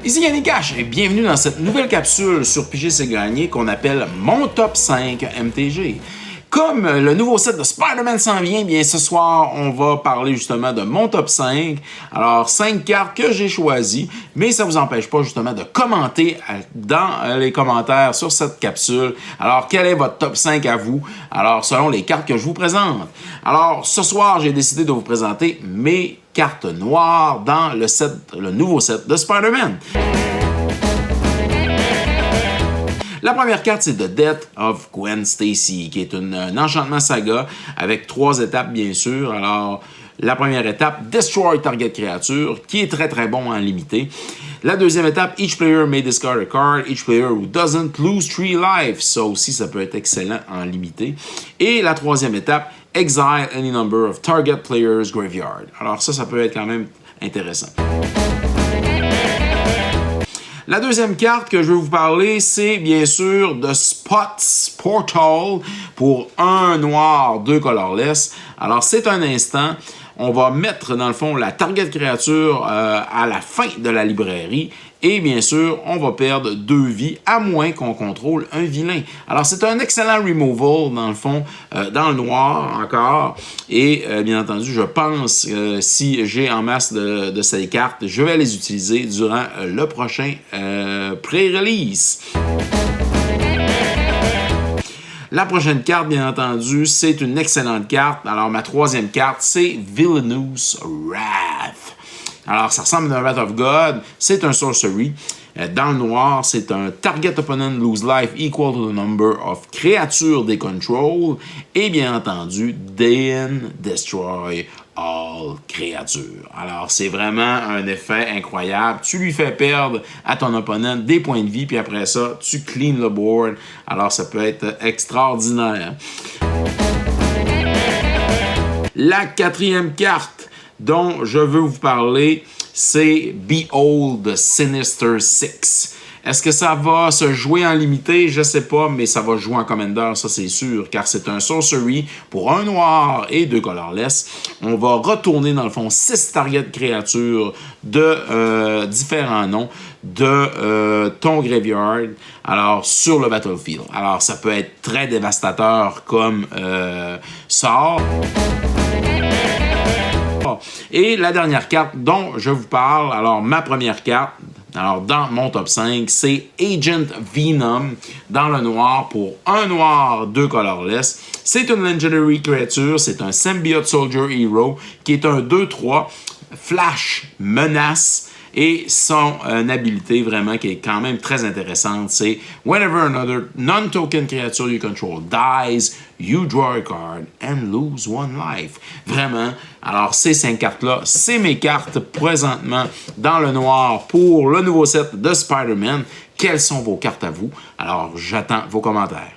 Ici Yannick Cash et bienvenue dans cette nouvelle capsule sur Piger c'est gagné qu'on appelle Mon Top 5 MTG. Comme le nouveau set de Spider-Man s'en vient, bien ce soir, on va parler justement de mon top 5. Alors, 5 cartes que j'ai choisies, mais ça ne vous empêche pas justement de commenter dans les commentaires sur cette capsule. Alors, quel est votre top 5 à vous? Alors, selon les cartes que je vous présente. Alors, ce soir, j'ai décidé de vous présenter mes cartes noires dans le nouveau set de Spider-Man. La première carte, c'est The Death of Gwen Stacy, qui est un enchantement saga avec 3 étapes, bien sûr. Alors, la première étape, Destroy Target Creature, qui est très bon en limité. La deuxième étape, Each player may discard a card. Each player who doesn't lose 3 lives. Ça aussi, ça peut être excellent en limité. Et la troisième étape, Exile any number of target players' graveyard. Alors ça peut être quand même intéressant. La deuxième carte que je vais vous parler, c'est bien sûr The Spots Portal pour 1 noir, 2 colorless. Alors, c'est un instant. On va mettre, dans le fond, la target créature à la fin de la librairie. Et bien sûr, on va perdre 2 vies, à moins qu'on contrôle un vilain. Alors, c'est un excellent removal, dans le fond, dans le noir encore. Et bien entendu, je pense si j'ai en masse de ces cartes, je vais les utiliser durant le prochain pré-release. La prochaine carte, bien entendu, c'est une excellente carte. Alors, ma troisième carte, c'est Villainous Wrath. Alors, ça ressemble à un Wrath of God. C'est un sorcery. Dans le noir, c'est un target opponent lose life equal to the number of creatures they control. Et bien entendu, then destroy all creatures. Alors, c'est vraiment un effet incroyable. Tu lui fais perdre à ton opponent des points de vie, puis après ça, tu clean le board. Alors, ça peut être extraordinaire. La quatrième carte dont je veux vous parler, c'est Behold the Sinister Six. Est-ce que ça va se jouer en limité? Je ne sais pas, mais ça va jouer en Commander, ça c'est sûr, car c'est un sorcery pour 1 noir et 2 colorless. On va retourner dans le fond 6 target créatures de différents noms de ton graveyard, alors sur le battlefield. Alors ça peut être très dévastateur comme sort. Et la dernière carte dont je vous parle, alors ma première carte, alors dans mon top 5, c'est Agent Venom dans le noir pour 1 noir, 2 colorless. C'est une Legendary Creature, c'est un Symbiote Soldier Hero qui est un 2-3, Flash, Menace. Et son habilité vraiment qui est quand même très intéressante, c'est Whenever another non-token creature you control dies, you draw a card and lose 1 life. Vraiment, alors ces 5 cartes-là, c'est mes cartes présentement dans le noir pour le nouveau set de Spider-Man. Quelles sont vos cartes à vous? Alors, j'attends vos commentaires.